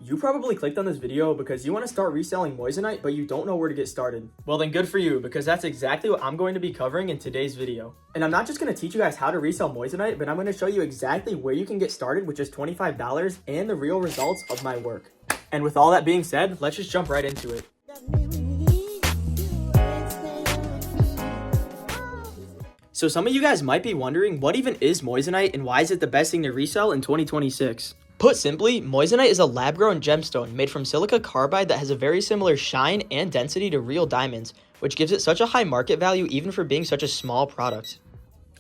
You probably clicked on this video because you want to start reselling Moissanite, but you don't know where to get started. Well then good for you, because that's exactly what I'm going to be covering in today's video. And I'm not just going to teach you guys how to resell Moissanite, but I'm going to show you exactly where you can get started with just $25 and the real results of my work. And with all that being said, let's just jump right into it. So some of you guys might be wondering, what even is Moissanite and why is it the best thing to resell in 2026? Put simply, Moissanite is a lab-grown gemstone made from silica carbide that has a very similar shine and density to real diamonds, which gives it such a high market value even for being such a small product.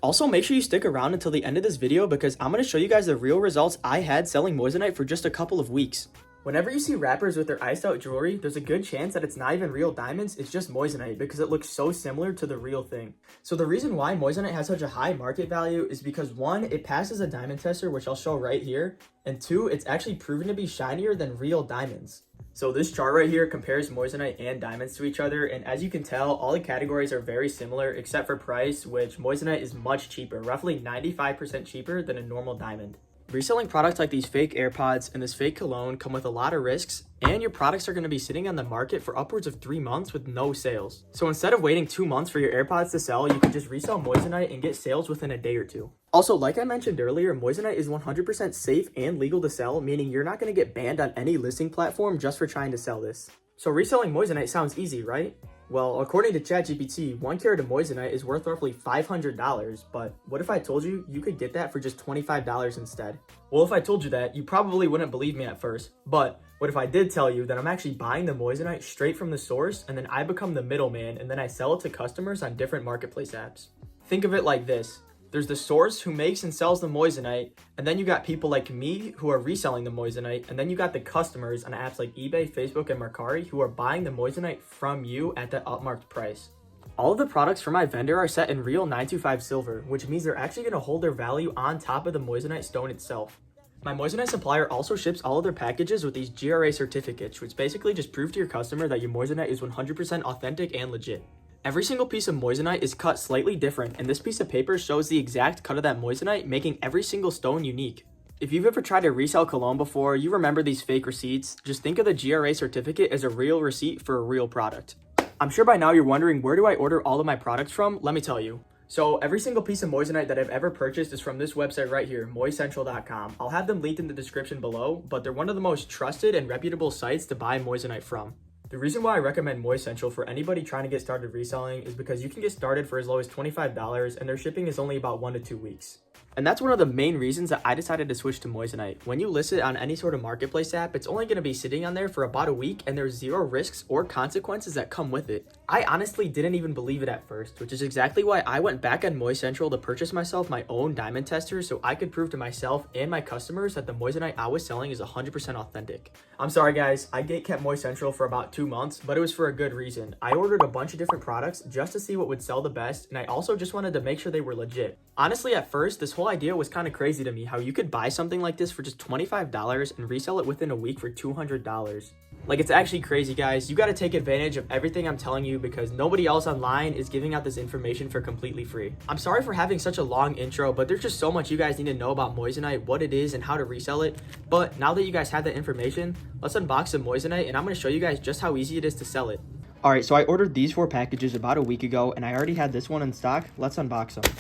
Also, make sure you stick around until the end of this video because I'm going to show you guys the real results I had selling Moissanite for just a couple of weeks. Whenever you see rappers with their iced out jewelry, there's a good chance that it's not even real diamonds, it's just Moissanite because it looks so similar to the real thing. So the reason why Moissanite has such a high market value is because 1, it passes a diamond tester, which I'll show right here, and 2, it's actually proven to be shinier than real diamonds. So this chart right here compares Moissanite and diamonds to each other, and as you can tell, all the categories are very similar except for price, which Moissanite is much cheaper, roughly 95% cheaper than a normal diamond. Reselling products like these fake AirPods and this fake cologne come with a lot of risks, and your products are going to be sitting on the market for upwards of 3 months with no sales. So instead of waiting 2 months for your AirPods to sell, you can just resell Moissanite and get sales within a day or 2. Also, like I mentioned earlier, Moissanite is 100% safe and legal to sell, meaning you're not going to get banned on any listing platform just for trying to sell this. So reselling Moissanite sounds easy, right? Well, according to ChatGPT, 1 carat of Moissanite is worth roughly $500, but what if I told you you could get that for just $25 instead? Well, if I told you that, you probably wouldn't believe me at first, but what if I did tell you that I'm actually buying the Moissanite straight from the source, and then I become the middleman, and then I sell it to customers on different marketplace apps? Think of it like this. There's the source who makes and sells the Moissanite, and then you got people like me who are reselling the Moissanite, and then you got the customers on apps like eBay, Facebook, and Mercari who are buying the Moissanite from you at that upmarked price. All of the products from my vendor are set in real 925 silver, which means they're actually going to hold their value on top of the Moissanite stone itself. My Moissanite supplier also ships all of their packages with these GRA certificates, which basically just prove to your customer that your Moissanite is 100% authentic and legit. Every single piece of Moissanite is cut slightly different, and this piece of paper shows the exact cut of that Moissanite, making every single stone unique. If you've ever tried to resell cologne before, you remember these fake receipts. Just think of the GRA certificate as a real receipt for a real product. I'm sure by now you're wondering, where do I order all of my products from? Let me tell you. So every single piece of Moissanite that I've ever purchased is from this website right here, Moiscentral.com. I'll have them linked in the description below, but they're one of the most trusted and reputable sites to buy Moissanite from. The reason why I recommend Moissantal for anybody trying to get started reselling is because you can get started for as low as $25 and their shipping is only about 1 to 2 weeks. And that's one of the main reasons that I decided to switch to Moissanite. When you list it on any sort of marketplace app, it's only going to be sitting on there for about a week and there's 0 risks or consequences that come with it. I honestly didn't even believe it at first, which is exactly why I went back on Moissantal to purchase myself my own diamond tester so I could prove to myself and my customers that the Moissanite I was selling is 100% authentic. I'm sorry guys, I gatekept Moissantal for about 2 months, but it was for a good reason. I ordered a bunch of different products just to see what would sell the best, and I also just wanted to make sure they were legit. Honestly, at first, this whole idea was kind of crazy to me, how you could buy something like this for just $25 and resell it within a week for $200. Like, it's actually crazy, guys. You got to take advantage of everything I'm telling you because nobody else online is giving out this information for completely free. I'm sorry for having such a long intro, but there's just so much you guys need to know about Moissanite, what it is, and how to resell it. But now that you guys have that information, let's unbox some Moissanite, and I'm going to show you guys just how easy it is to sell it. Alright, so I ordered these 4 packages about a week ago, and I already had this one in stock. Let's unbox them.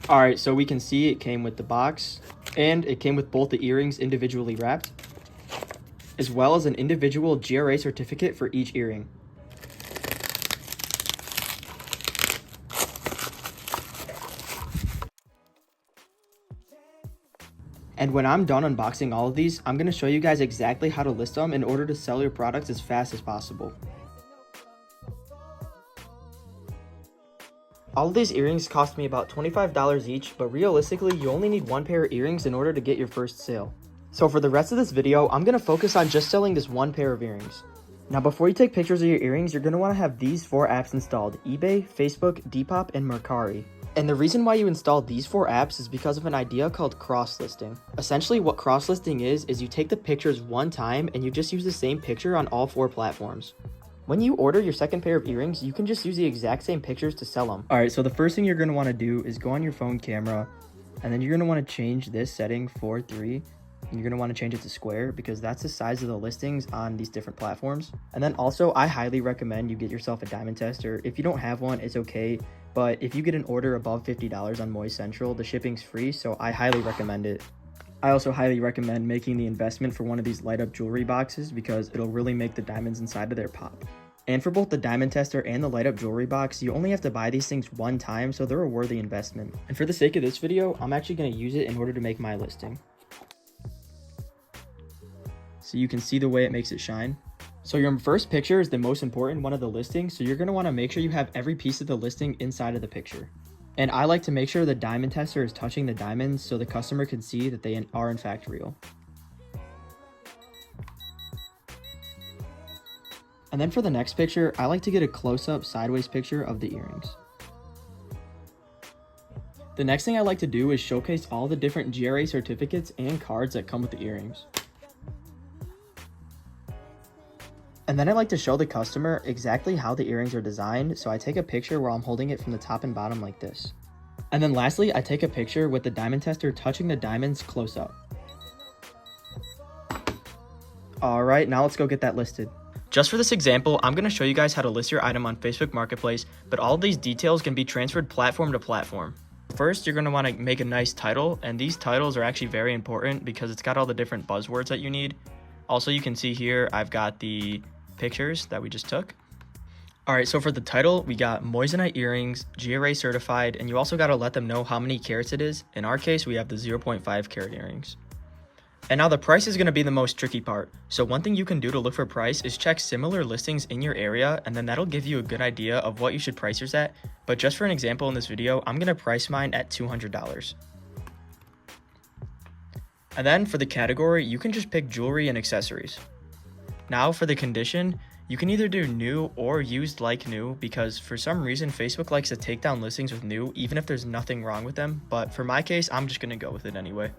Alright, so we can see it came with the box, and it came with both the earrings individually wrapped, as well as an individual GRA certificate for each earring. And when I'm done unboxing all of these, I'm going to show you guys exactly how to list them in order to sell your products as fast as possible. All of these earrings cost me about $25 each, but realistically, you only need 1 pair of earrings in order to get your first sale. So for the rest of this video, I'm going to focus on just selling this 1 pair of earrings. Now before you take pictures of your earrings, you're going to want to have these 4 apps installed: eBay, Facebook, Depop, and Mercari. And the reason why you install these 4 apps is because of an idea called cross-listing. Essentially what cross-listing is you take the pictures one time and you just use the same picture on all 4 platforms. When you order your second pair of earrings, you can just use the exact same pictures to sell them. Alright, so the first thing you're going to want to do is go on your phone camera, and then you're going to want to change this setting 4:3 You're going to want to change it to square because that's the size of the listings on these different platforms. And then also, I highly recommend you get yourself a diamond tester. If you don't have one, it's okay. But if you get an order above $50 on Moist Central, the shipping's free, so I highly recommend it. I also highly recommend making the investment for one of these light up jewelry boxes because it'll really make the diamonds inside of there pop. And for both the diamond tester and the light up jewelry box, you only have to buy these things one time, so they're a worthy investment. And for the sake of this video, I'm actually going to use it in order to make my listing. So you can see the way it makes it shine. So your first picture is the most important one of the listing, so you're going to want to make sure you have every piece of the listing inside of the picture. And I like to make sure the diamond tester is touching the diamonds so the customer can see that they are in fact real. And then for the next picture, I like to get a close-up sideways picture of the earrings. The next thing I like to do is showcase all the different GRA certificates and cards that come with the earrings. And then I like to show the customer exactly how the earrings are designed, so I take a picture where I'm holding it from the top and bottom like this. And then lastly, I take a picture with the diamond tester touching the diamonds close up. Alright, now let's go get that listed. Just for this example, I'm going to show you guys how to list your item on Facebook Marketplace, but all of these details can be transferred platform to platform. First, you're going to want to make a nice title, and these titles are actually very important because it's got all the different buzzwords that you need. Also, you can see here, I've got the pictures that we just took. Alright, so for the title, we got Moissanite earrings, GRA certified, and you also got to let them know how many carats it is. In our case, we have the 0.5 carat earrings. And now the price is going to be the most tricky part. So one thing you can do to look for price is check similar listings in your area, and then that'll give you a good idea of what you should price yours at. But just for an example in this video, I'm going to price mine at $200. And then for the category, you can just pick jewelry and accessories. Now for the condition, you can either do new or used like new because for some reason Facebook likes to take down listings with new even if there's nothing wrong with them, but for my case, I'm just going to go with it anyway.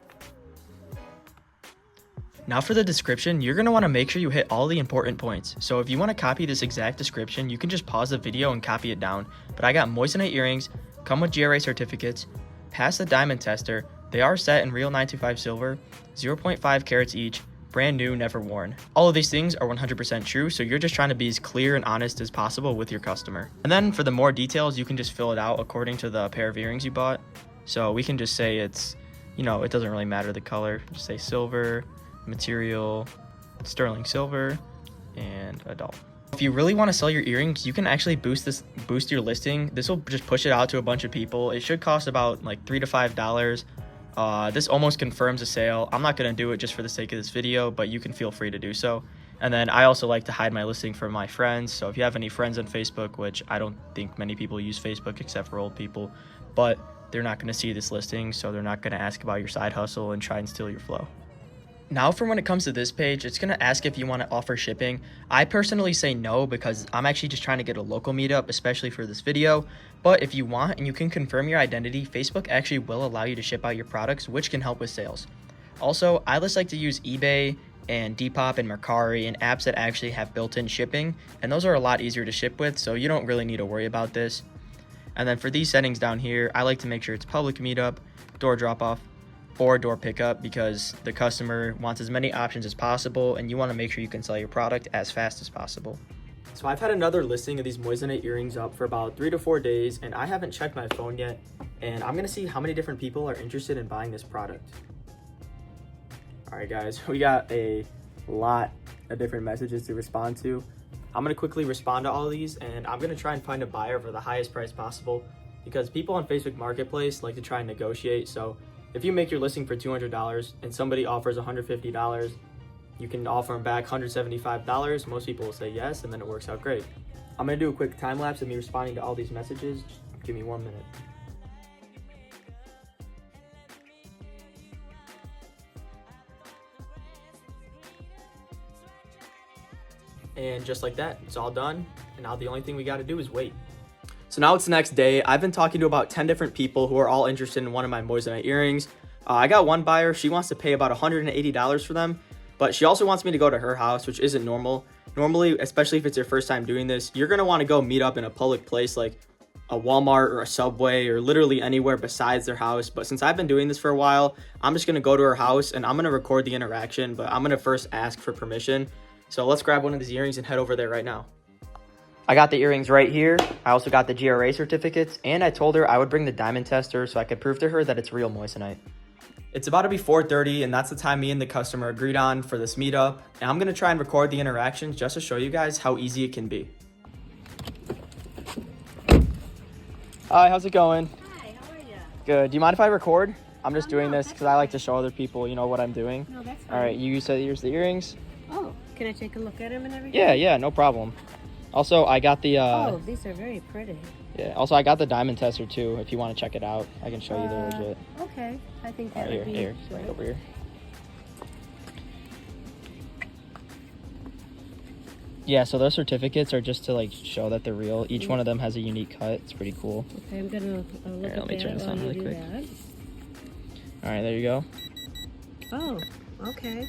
Now for the description, you're going to want to make sure you hit all the important points. So if you want to copy this exact description, you can just pause the video and copy it down. But I got Moissanite earrings, come with GRA certificates, pass the diamond tester, they are set in real 925 silver, 0.5 carats each, brand new, never worn. All of these things are 100% true, so you're just trying to be as clear and honest as possible with your customer. And then for the more details, you can just fill it out according to the pair of earrings you bought. So we can just say it's, you know, it doesn't really matter the color. Just say silver, material, sterling silver, and adult. If you really want to sell your earrings, you can actually boost your listing. This will just push it out to a bunch of people. It should cost about like $3 to $5. This almost confirms a sale. I'm not going to do it just for the sake of this video, but you can feel free to do so. And then I also like to hide my listing from my friends. So if you have any friends on Facebook, which I don't think many people use Facebook except for old people, but they're not going to see this listing, so they're not going to ask about your side hustle and try and steal your flow. Now for when it comes to this page, it's going to ask if you want to offer shipping. I personally say no because I'm actually just trying to get a local meetup, especially for this video. But if you want and you can confirm your identity, Facebook actually will allow you to ship out your products, which can help with sales. Also, I just like to use eBay and Depop and Mercari and apps that actually have built-in shipping, and those are a lot easier to ship with, so you don't really need to worry about this. And then for these settings down here, I like to make sure it's public meetup, door drop-off, or door pickup because the customer wants as many options as possible and you want to make sure you can sell your product as fast as possible. So I've had another listing of these Moissanite earrings up for about 3 to 4 days and I haven't checked my phone yet, and I'm going to see how many different people are interested in buying this product. Alright guys, we got a lot of different messages to respond to. I'm going to quickly respond to all of these and I'm going to try and find a buyer for the highest price possible because people on Facebook Marketplace like to try and negotiate. So if you make your listing for $200 and somebody offers $150, you can offer them back $175. Most people will say yes, and then it works out great. I'm going to do a quick time lapse of me responding to all these messages. Just give me 1 minute. And just like that, it's all done. And now the only thing we got to do is wait. So now it's the next day. I've been talking to about 10 different people who are all interested in one of my Moissanite earrings. I got one buyer. She wants to pay about $180 for them, but she also wants me to go to her house, which isn't normal. Normally, especially if it's your first time doing this, you're going to want to go meet up in a public place like a Walmart or a Subway or literally anywhere besides their house. But since I've been doing this for a while, I'm just going to go to her house and I'm going to record the interaction, but I'm going to first ask for permission. So let's grab one of these earrings and head over there right now. I got the earrings right here. I also got the GRA certificates, and I told her I would bring the diamond tester so I could prove to her that it's real moissanite. It's about to be 4:30, and that's the time me and the customer agreed on for this meetup. And I'm going to try and record the interactions just to show you guys how easy it can be. Hi, how's it going? Hi, how are you? Good. Do you mind if I record? I'm just doing this because I like to show other people, what I'm doing. No, that's fine. All right, you said here's the earrings. Oh, can I take a look at them and everything? Yeah, no problem. Also, I got the... oh, these are very pretty. Yeah, also I got the diamond tester too, if you want to check it out. I can show you they're legit. Okay, I think that Right would be here, good. right over here. Yeah, so those certificates are just to show that they're real. Each one of them has a unique cut. It's pretty cool. Okay, I'm gonna look Here, at let me turn this on really quick. that. All right, there you go. Oh, okay.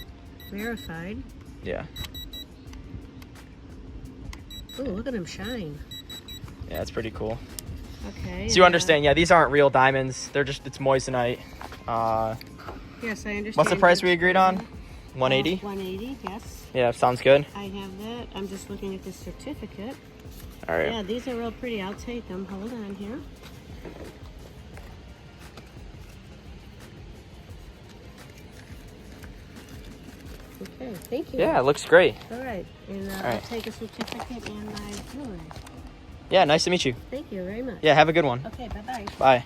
Verified. Yeah. Oh, look at them shine. Yeah, it's pretty cool. Okay. So you understand, these aren't real diamonds. It's moissanite. Yes, I understand. What's the price we agreed on? 180? 180, yes. Yeah, sounds good. I have that. I'm just looking at the certificate. All right. Yeah, these are real pretty. I'll take them. Hold on here. Okay, thank you. Yeah, it looks great. All right, and All I'll right. take a certificate and my jewelry. Yeah, nice to meet you. Thank you very much. Yeah, have a good one. Okay, bye-bye. Bye.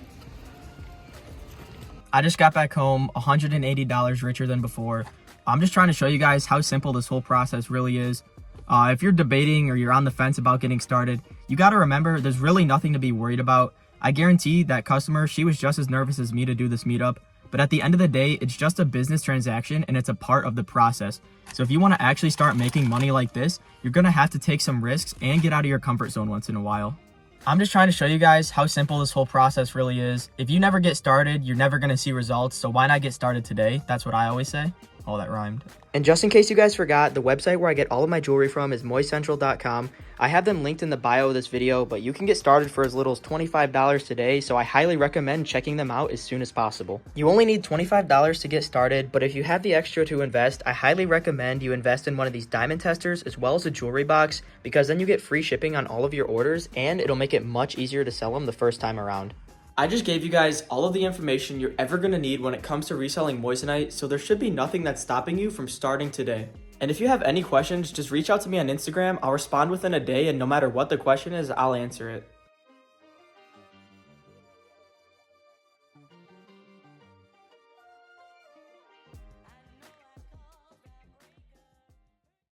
I just got back home $180 richer than before. I'm just trying to show you guys how simple this whole process really is. If you're debating or you're on the fence about getting started, you got to remember there's really nothing to be worried about. I guarantee that customer, she was just as nervous as me to do this meetup. But at the end of the day, it's just a business transaction and it's a part of the process. So if you want to actually start making money like this, you're going to have to take some risks and get out of your comfort zone once in a while. I'm just trying to show you guys how simple this whole process really is. If you never get started, you're never going to see results. So why not get started today? That's what I always say. Oh, that rhymed. And just in case you guys forgot, the website where I get all of my jewelry from is moiscentral.com. I have them linked in the bio of this video, but you can get started for as little as $25 today, so I highly recommend checking them out as soon as possible. You only need $25 to get started, but if you have the extra to invest, I highly recommend you invest in one of these diamond testers as well as a jewelry box, because then you get free shipping on all of your orders, and it'll make it much easier to sell them the first time around. I just gave you guys all of the information you're ever going to need when it comes to reselling moissanite, so there should be nothing that's stopping you from starting today. And if you have any questions, just reach out to me on Instagram. I'll respond within a day, and no matter what the question is, I'll answer it.